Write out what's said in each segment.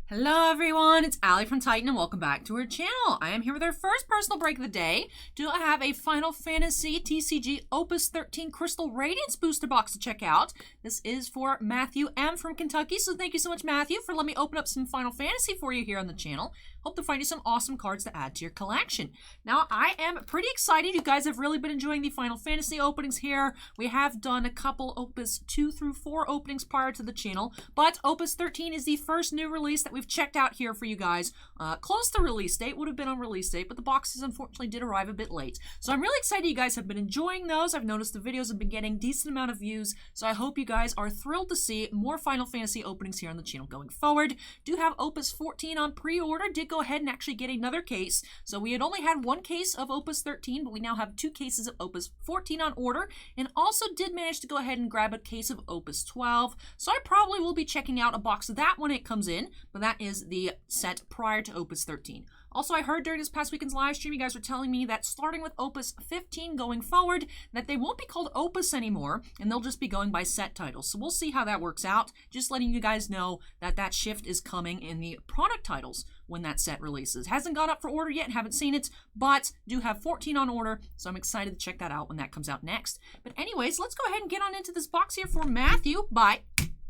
Hello everyone, it's Allie from Titan and welcome back to our channel. I am here with our first personal break of the day. Do I have a Final Fantasy TCG OPUS XIII Crystal Radiance booster box to check out. This is for Matthew M from Kentucky, so thank you so much Matthew for letting me open up some Final Fantasy for you here on the channel. Hope to find you some awesome cards to add to your collection. Now, I am pretty excited. You guys have really been enjoying the Final Fantasy openings here. We have done a couple Opus 2 through 4 openings prior to the channel, but Opus 13 is the first new release that we've checked out here for you guys. Close to release date, would have been on release date, but the boxes unfortunately did arrive a bit late. So I'm really excited you guys have been enjoying those. I've noticed the videos have been getting a decent amount of views, so I hope you guys are thrilled to see more Final Fantasy openings here on the channel going forward. Do have Opus 14 on pre-order. Did go ahead and actually get another case. So we had only had one case of Opus 13, but we now have 2 cases of Opus 14 on order, and also did manage to go ahead and grab a case of Opus 12. So I probably will be checking out a box of that when it comes in, but that is the set prior to Opus 13. Also, I heard during this past weekend's live stream, you guys were telling me that starting with Opus 15 going forward, that they won't be called Opus anymore, and they'll just be going by set titles. So we'll see how that works out. Just letting you guys know that that shift is coming in the product titles when that set releases. Hasn't gone up for order yet, haven't seen it, but do have 14 on order, so I'm excited to check that out when that comes out next. But anyways, let's go ahead and get on into this box here for Matthew by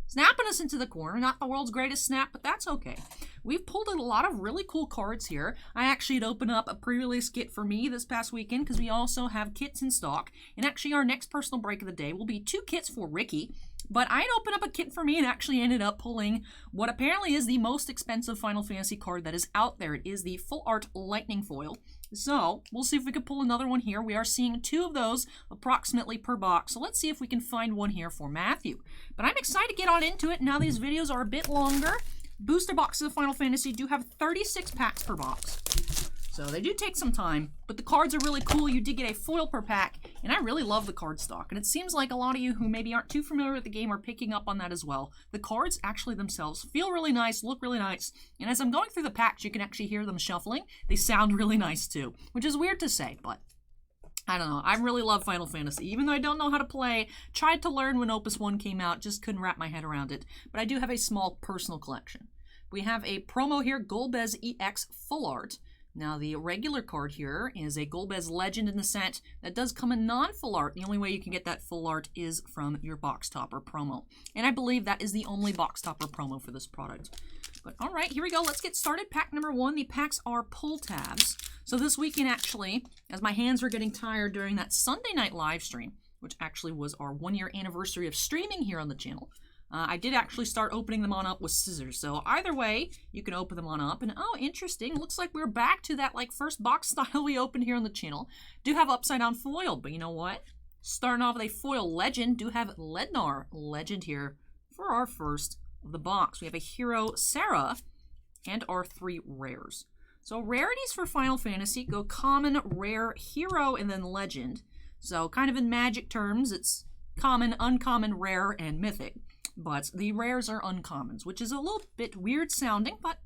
snapping us into the corner. Not the world's greatest snap, but that's okay. We've pulled in a lot of really cool cards here. I actually had opened up a pre-release kit for me this past weekend because we also have kits in stock. And actually our next personal break of the day will be 2 kits for Ricky. But I had opened up a kit for me and actually ended up pulling what apparently is the most expensive Final Fantasy card that is out there. It is the Full Art Lightning Foil. So we'll see if we can pull another one here. We are seeing 2 of those approximately per box. So let's see if we can find one here for Matthew. But I'm excited to get on into it. Now these videos are a bit longer. Booster boxes of Final Fantasy do have 36 packs per box. So they do take some time, but the cards are really cool. You did get a foil per pack, and I really love the card stock. And it seems like a lot of you who maybe aren't too familiar with the game are picking up on that as well. The cards actually themselves feel really nice, look really nice, and as I'm going through the packs, you can actually hear them shuffling. They sound really nice too, which is weird to say, but I don't know. I really love Final Fantasy. Even though I don't know how to play, tried to learn when Opus 1 came out, just couldn't wrap my head around it. But I do have a small personal collection. We have a promo here, Golbez EX Full Art. Now, the regular card here is a Golbez Legend in the set that does come in non-full art. The only way you can get that full art is from your box topper promo. And I believe that is the only box topper promo for this product. But all right, here we go. Let's get started. Pack number 1. The packs are pull tabs. So this weekend, actually, as my hands were getting tired during that Sunday night live stream, which actually was our 1-year anniversary of streaming here on the channel, I did actually start opening them on up with scissors. So either way, you can open them on up. And oh, interesting. Looks like we're back to that like first box style we opened here on the channel. Do have upside down foil, but you know what? Starting off with a foil legend, do have Lednar Legend here for our first of the box. We have a hero Sarah and our 3 rares. So rarities for Final Fantasy go common, rare, hero, and then legend. So kind of in magic terms, it's common, uncommon, rare, and mythic. But the rares are uncommons, which is a little bit weird sounding, but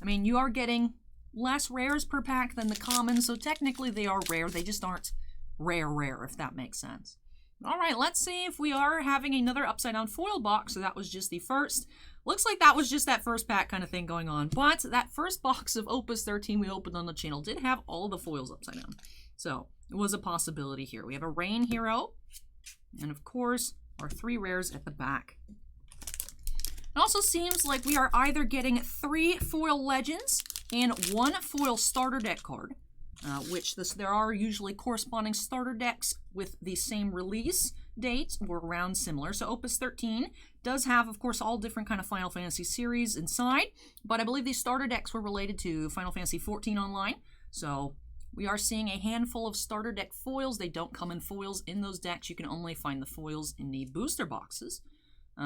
I mean, you are getting less rares per pack than the commons, so technically they are rare. They just aren't rare, if that makes sense. All right, let's see if we are having another upside down foil box. So that was just the first. Looks like that was just that first pack kind of thing going on. But that first box of Opus 13 we opened on the channel did have all the foils upside down. So it was a possibility here. We have a Rain Hero, and of course, our 3 rares at the back. It also seems like we are either getting 3 foil legends and 1 foil starter deck card, there are usually corresponding starter decks with the same release date or around similar. So Opus 13 does have, of course, all different kind of Final Fantasy series inside, but I believe these starter decks were related to Final Fantasy 14 Online. So we are seeing a handful of starter deck foils. They don't come in foils in those decks. You can only find the foils in the booster boxes.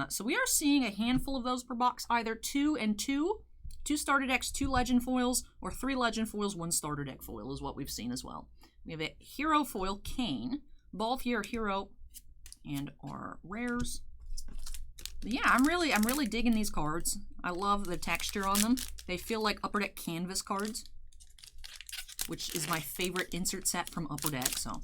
So we are seeing a handful of those per box, either 2 and 2. 2 starter decks, 2 legend foils, or 3 legend foils, 1 starter deck foil is what we've seen as well. We have a hero foil, Kane, both here hero, and our rares. But yeah, I'm really digging these cards. I love the texture on them. They feel like Upper Deck canvas cards, which is my favorite insert set from Upper Deck, so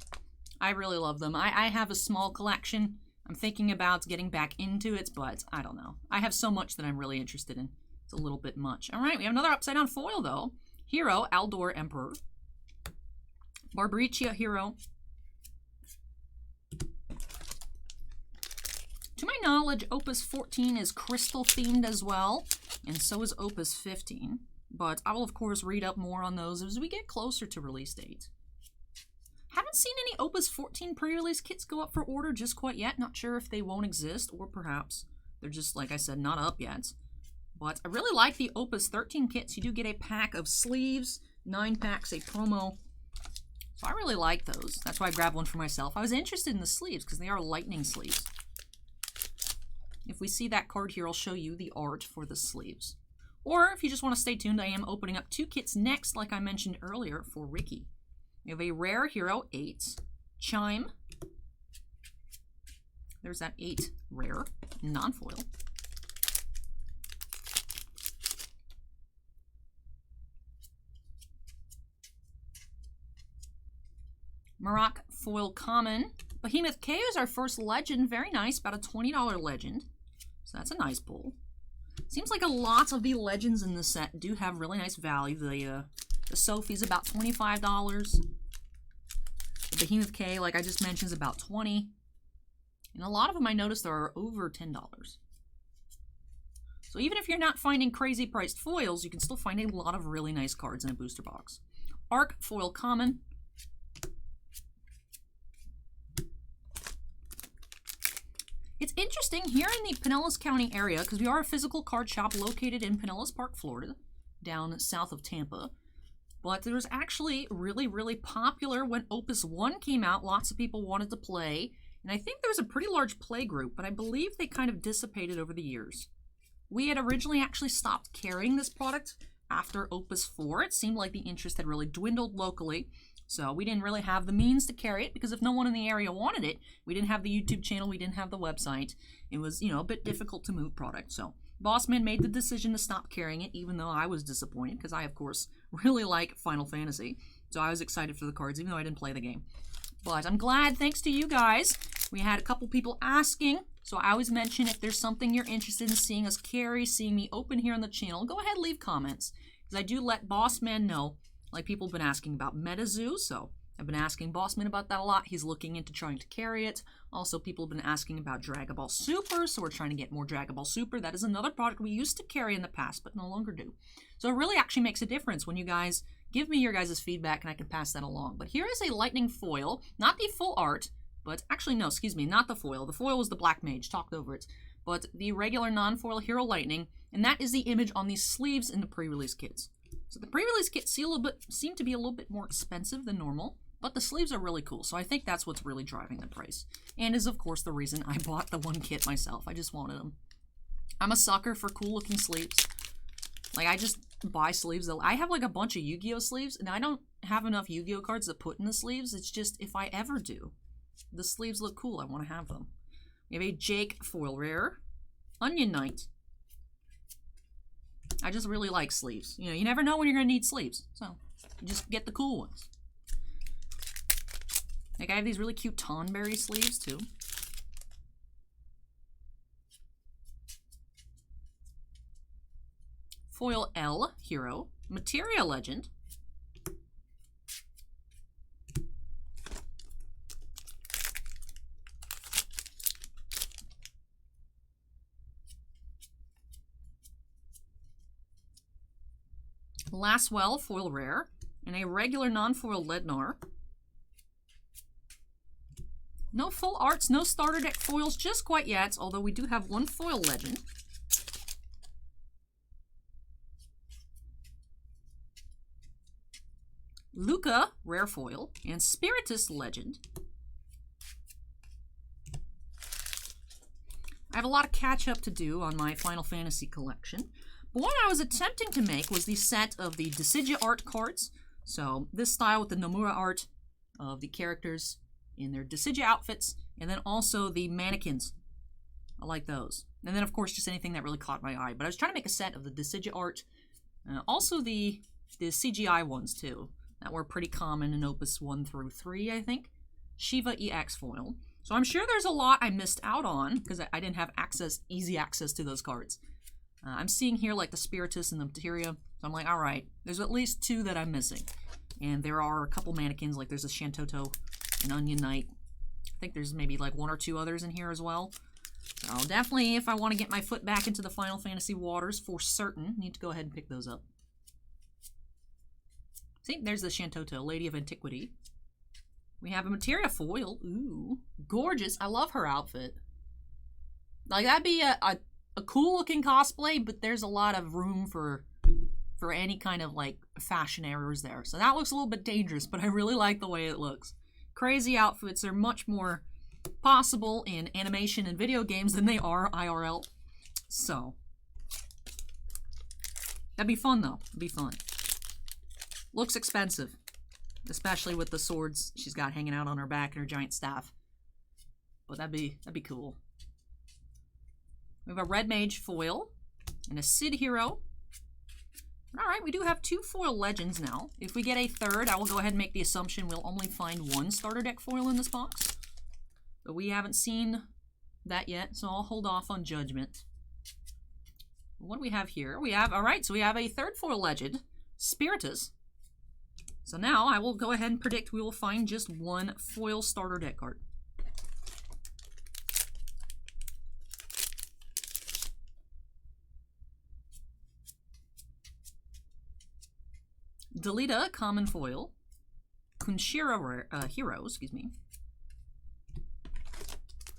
I really love them. I have a small collection. I'm thinking about getting back into it, but I don't know. I have so much that I'm really interested in. It's a little bit much. All right, we have another upside down foil though. Hero, Aldor Emperor. Barbricia Hero. To my knowledge, Opus 14 is crystal themed as well, and so is Opus 15. But I will, of course, read up more on those as we get closer to release date. Haven't seen any Opus 14 pre-release kits go up for order just quite yet. Not sure if they won't exist, or perhaps they're just, like I said, not up yet. But I really like the Opus 13 kits. You do get a pack of sleeves, 9 packs, a promo. So I really like those. That's why I grabbed one for myself. I was interested in the sleeves because they are lightning sleeves. If we see that card here, I'll show you the art for the sleeves. Or if you just want to stay tuned, I am opening up 2 kits next, like I mentioned earlier, for Ricky. We have a Rare Hero 8, Chime. There's that 8 Rare, non-foil. Maroc Foil Common. Behemoth K is our first legend. Very nice, about a $20 legend. So that's a nice pull. Seems like a lot of the legends in this set do have really nice value. The Sophie's about $25. The Behemoth K, like I just mentioned, is about $20. And a lot of them I noticed are over $10. So even if you're not finding crazy priced foils, you can still find a lot of really nice cards in a booster box. Arc Foil Common. It's interesting here in the Pinellas County area, because we are a physical card shop located in Pinellas Park, Florida, down south of Tampa. But there was actually really popular when Opus 1 came out. Lots of people wanted to play, and I think there was a pretty large play group, but I believe they kind of dissipated over the years. We had originally actually stopped carrying this product after Opus 4. It seemed like the interest had really dwindled locally. So we didn't really have the means to carry it because if no one in the area wanted it, we didn't have the YouTube channel, we didn't have the website. It was, you know, a bit difficult to move product. So Bossman made the decision to stop carrying it, even though I was disappointed because I, of course, really like Final Fantasy. So I was excited for the cards, even though I didn't play the game. But I'm glad, thanks to you guys, we had a couple people asking. So I always mention if there's something you're interested in seeing us carry, seeing me open here on the channel, go ahead and leave comments. Because I do let Bossman know. Like people have been asking about MetaZoo, so I've been asking Bossman about that a lot. He's looking into trying to carry it. Also, people have been asking about Dragon Ball Super, so we're trying to get more Dragon Ball Super. That is another product we used to carry in the past, but no longer do. So it really actually makes a difference when you guys give me your guys' feedback and I can pass that along. But here is a lightning foil, not the full art, but actually, no, excuse me, not the foil. The foil was the Black Mage, talked over it. But the regular non-foil Hero Lightning, and that is the image on these sleeves in the pre-release kits. So the pre-release kits seem to be a little bit more expensive than normal, but the sleeves are really cool. So I think that's what's really driving the price. And is, of course, the reason I bought the one kit myself. I just wanted them. I'm a sucker for cool-looking sleeves. Like, I just buy sleeves. I have, like, a bunch of Yu-Gi-Oh! Sleeves, and I don't have enough Yu-Gi-Oh! Cards to put in the sleeves. It's just, if I ever do, the sleeves look cool. I want to have them. We have a Jake Foil Rare. Onion Knight. I just really like sleeves. You know, you never know when you're going to need sleeves. So, you just get the cool ones. Like, I have these really cute Tonberry sleeves, too. Foil L Hero. Materia Legend. Laswell Foil Rare, and a regular non-foil Lednar. No full arts, no starter deck foils just quite yet, although we do have one foil legend. Luca Rare Foil, and Spiritus Legend. I have a lot of catch-up to do on my Final Fantasy collection. But what I was attempting to make was the set of the Decidueye art cards. So this style with the Nomura art of the characters in their Decidueye outfits, and then also the mannequins. I like those. And then, of course, just anything that really caught my eye. But I was trying to make a set of the Decidueye art, also the CGI ones, too, that were pretty common in Opus 1 through 3, I think. Shiva EX foil. So I'm sure there's a lot I missed out on, because I didn't have easy access to those cards. I'm seeing here like the Spiritus and the Materia. So I'm like, all right, there's at least 2 that I'm missing. And there are a couple mannequins, like there's a Shantoto and Onion Knight. I think there's maybe like 1 or 2 others in here as well. So definitely, if I want to get my foot back into the Final Fantasy waters for certain, need to go ahead and pick those up. See, there's the Shantoto, Lady of Antiquity. We have a Materia foil. Ooh, gorgeous. I love her outfit. Like, that'd be a cool-looking cosplay, but there's a lot of room for any kind of, like, fashion errors there. So that looks a little bit dangerous, but I really like the way it looks. Crazy outfits are much more possible in animation and video games than they are IRL. So, that'd be fun, though. It'd be fun. Looks expensive, especially with the swords she's got hanging out on her back and her giant staff. But that'd be cool. We have a Red Mage foil and a Cid hero. Alright, we do have 2 foil legends now. If we get a 3rd, I will go ahead and make the assumption we'll only find 1 starter deck foil in this box. But we haven't seen that yet, so I'll hold off on judgment. What do we have here? We have, alright, so we have a 3rd foil legend, Spiritus. So now I will go ahead and predict we will find just 1 foil starter deck card. Delita, common foil. Kunshira hero, excuse me.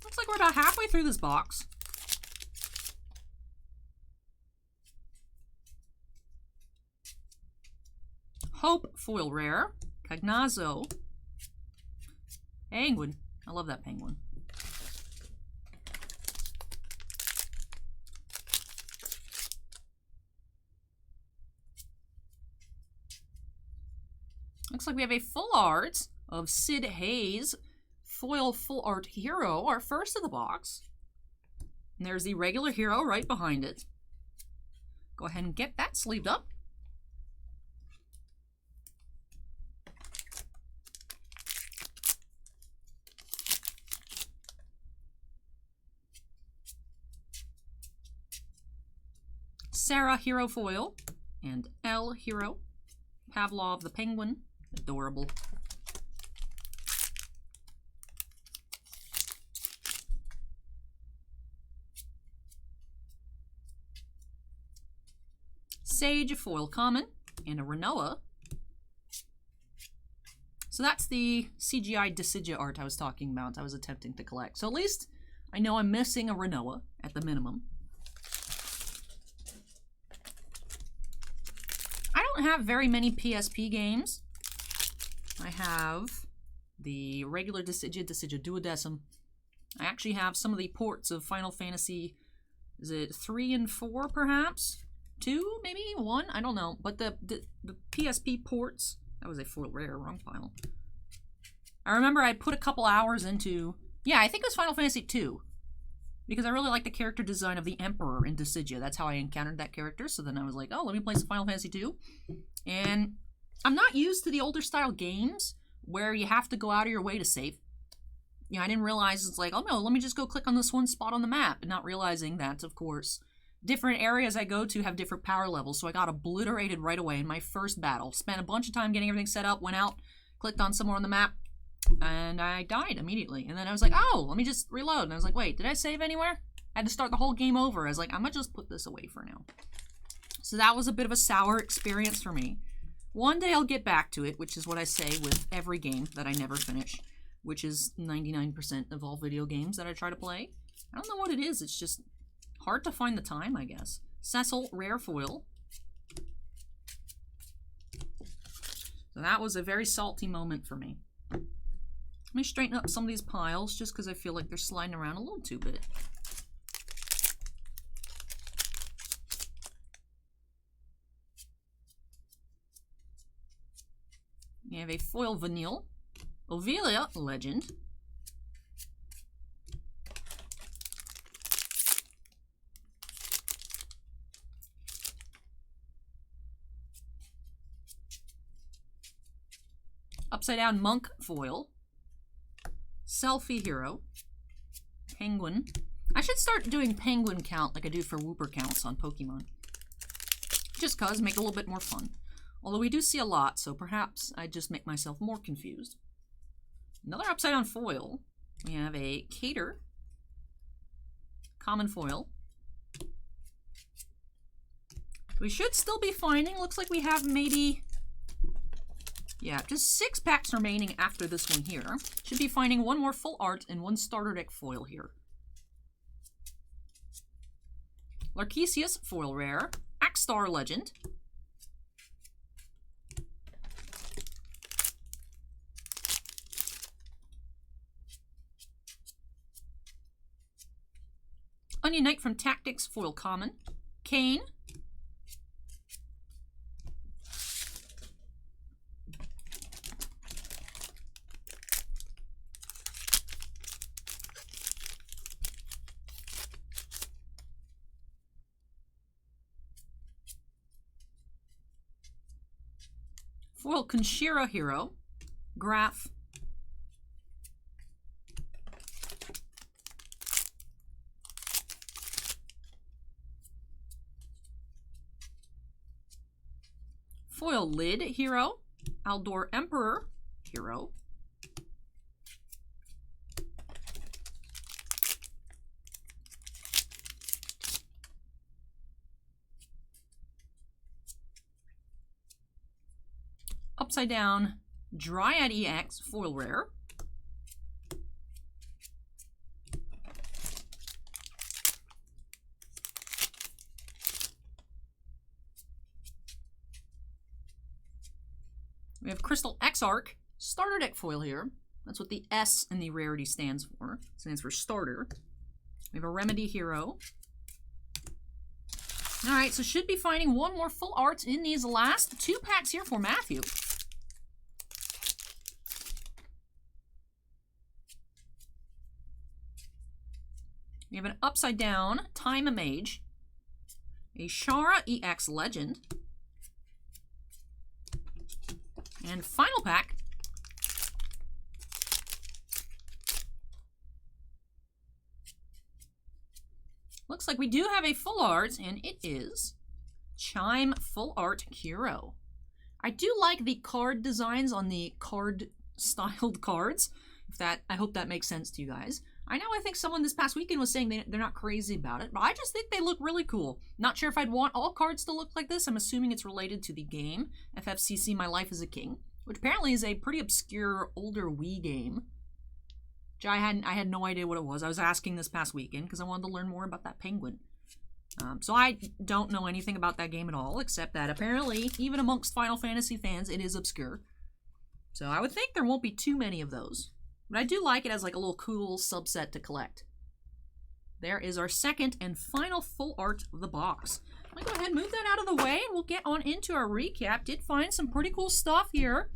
Looks like we're about halfway through this box. Hope, foil rare. Cagnazo. Penguin. I love that penguin. Looks like we have a full art of Sid Hayes, foil full art hero, our first of the box. And there's the regular hero right behind it. Go ahead and get that sleeved up. Sarah hero foil and L hero. Pavlov the penguin. Adorable. Sage foil common and a Renoa. So that's the CGI Decidueye art I was talking about, I was attempting to collect. So at least I know I'm missing a Renoa at the minimum. I don't have very many PSP games. I have the regular Decidueye Duodecim. I actually have some of the ports of Final Fantasy, is it 3 and 4 perhaps? 2, maybe 1? I don't know. But the PSP ports, that was a foil rare, wrong file. I remember I put a couple hours into, yeah, I think it was Final Fantasy 2. Because I really like the character design of the Emperor in Decidueye. That's how I encountered that character. So then I was like, oh, let me play some Final Fantasy 2. And I'm not used to the older style games where you have to go out of your way to save. You know, I didn't realize it's like, oh no, let me just go click on this one spot on the map. And not realizing that, of course, different areas I go to have different power levels. So I got obliterated right away in my first battle. Spent a bunch of time getting everything set up, went out, clicked on somewhere on the map, and I died immediately. And then I was like, oh, let me just reload. And I was like, wait, did I save anywhere? I had to start the whole game over. I was like, I'm going to just put this away for now. So that was a bit of a sour experience for me. One day I'll get back to it, which is what I say with every game that I never finish, which is 99% of all video games that I try to play. I don't know what it is. It's just hard to find the time, I guess. Cecil, rare foil. So that was a very salty moment for me. Let me straighten up some of these piles just because I feel like they're sliding around a little too bit. We have a foil Vanille, Ovelia Legend, Upside Down Monk foil, Selfie Hero, Penguin, I should start doing penguin count like I do for Wooper counts on Pokemon. Just cause, make it a little bit more fun. Although we do see a lot, so perhaps I just make myself more confused. Another upside down foil. We have a Cater. Common foil. We should still be finding, looks like we have maybe, yeah, just 6 packs remaining after this one here. Should be finding one more full art and one starter deck foil here. Larkesius, foil rare. Axstar Legend. Onion Knight from Tactics, foil common. Kane. Foil Conshira Hero. Graph. Foil Lid Hero. Aldor Emperor Hero. Upside down Dryad EX foil rare. We have Crystal Exarch starter deck foil here. That's what the S in the rarity stands for. It stands for starter. We have a Remedy Hero. Alright, so should be finding one more full art in these last 2 packs here for Matthew. We have an upside down Time Mage, a Shara EX Legend, and final pack, looks like we do have a full art, and it is Chime Full Art Hero. I do like the card designs on the card styled cards. I hope that makes sense to you guys. I know I think someone this past weekend was saying they're not crazy about it, but I just think they look really cool. Not sure if I'd want all cards to look like this. I'm assuming it's related to the game, FFCC My Life as a King, which apparently is a pretty obscure older Wii game. Which I had no idea what it was. I was asking this past weekend because I wanted to learn more about that penguin. So I don't know anything about that game at all, except that apparently, even amongst Final Fantasy fans, it is obscure. So I would think there won't be too many of those. But I do like it as like a little cool subset to collect. There is our second and final full art of the box. I'm going to go ahead and move that out of the way, and we'll get on into our recap. Did find some pretty cool stuff here.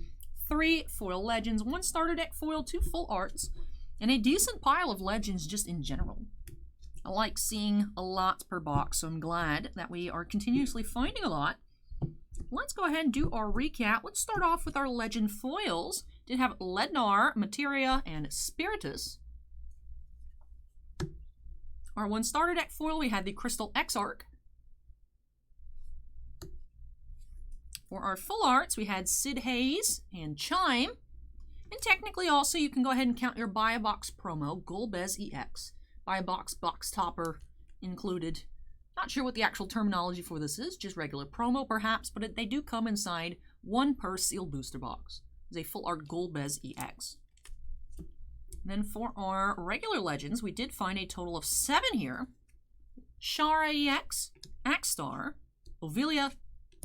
3 foil legends, 1 starter deck foil, 2 full arts, and a decent pile of legends just in general. I like seeing a lot per box, so I'm glad that we are continuously finding a lot. Let's go ahead and do our recap. Let's start off with our legend foils. Did have Lednar, Materia, and Spiritus. Our 1 starter deck foil, we had the Crystal Exarch. For our full arts, we had Sid Hayes and Chime. And technically also, you can go ahead and count your Buy a Box promo, Golbez EX. Buy a Box, box topper included. Not sure what the actual terminology for this is, just regular promo perhaps, but they do come inside 1 per sealed booster box. It's a full art Golbez EX. And then for our regular legends, we did find a total of 7 here. Shara EX, Axstar, Ovilia,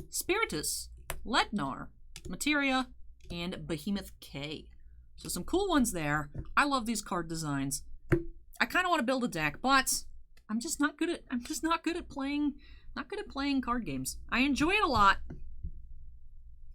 Spiritus, Lednar, Materia, and Behemoth K. So some cool ones there. I love these card designs. I kind of want to build a deck, but I'm just not good at playing card games. I enjoy it a lot,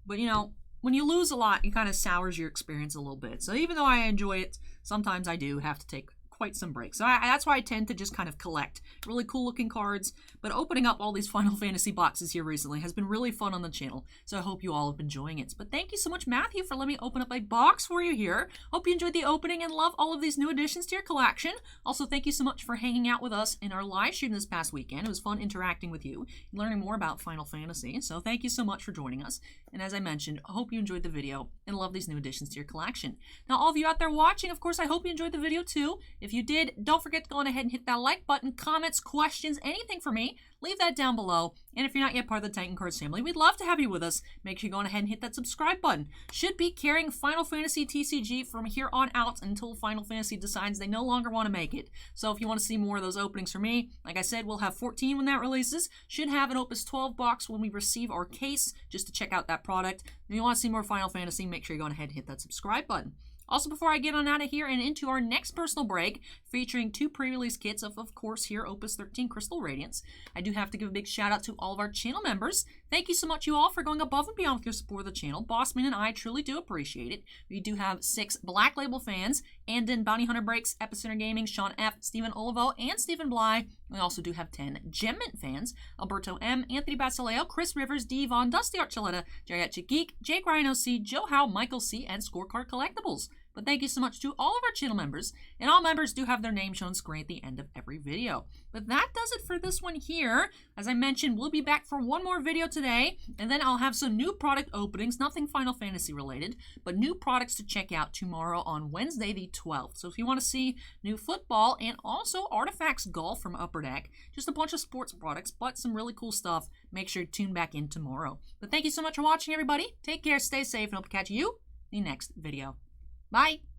but you know, when you lose a lot, it kind of sours your experience a little bit. So even though I enjoy it, sometimes I do have to take quite some break. So that's why I tend to just kind of collect really cool looking cards. But opening up all these Final Fantasy boxes here recently has been really fun on the channel. So I hope you all have been enjoying it. But thank you so much, Matthew, for letting me open up a box for you here. Hope you enjoyed the opening and love all of these new additions to your collection. Also, thank you so much for hanging out with us in our live stream this past weekend. It was fun interacting with you and learning more about Final Fantasy. So thank you so much for joining us. And as I mentioned, I hope you enjoyed the video and love these new additions to your collection. Now, all of you out there watching, of course, I hope you enjoyed the video too. If you did, don't forget to go on ahead and hit that like button, comments, questions, anything for me, leave that down below. And if you're not yet part of the Titan Cards family, we'd love to have you with us. Make sure you go on ahead and hit that subscribe button. Should be carrying Final Fantasy TCG from here on out until Final Fantasy decides they no longer want to make it. So if you want to see more of those openings from me, like I said, we'll have 14 when that releases. Should have an Opus 12 box when we receive our case, just to check out that product. If you want to see more Final Fantasy, make sure you go on ahead and hit that subscribe button. Also, before I get on out of here and into our next personal break, featuring 2 pre-release kits of course, here, Opus 13 Crystal Radiance, I do have to give a big shout out to all of our channel members. Thank you so much, you all, for going above and beyond with your support of the channel. Bossman and I truly do appreciate it. We do have 6 Black Label fans, Andon, Bounty Hunter Breaks, Epicenter Gaming, Sean F., Stephen Olivo, and Stephen Bly. We also do have 10 Gem Mint fans, Alberto M., Anthony Basileo, Chris Rivers, D. Vaughn, Dusty Archuleta, Jayatcha Geek, Jake Rhino C., Joe Howe, Michael C., and Scorecard Collectibles. But thank you so much to all of our channel members, and all members do have their name shown screen at the end of every video. But that does it for this one here. As I mentioned, we'll be back for one more video today, and then I'll have some new product openings, nothing Final Fantasy related, but new products to check out tomorrow on Wednesday the 12th. So if you want to see new football and also Artifacts Golf from Upper Deck, just a bunch of sports products, but some really cool stuff, make sure to tune back in tomorrow. But thank you so much for watching, everybody. Take care, stay safe, and hope to catch you in the next video. Bye.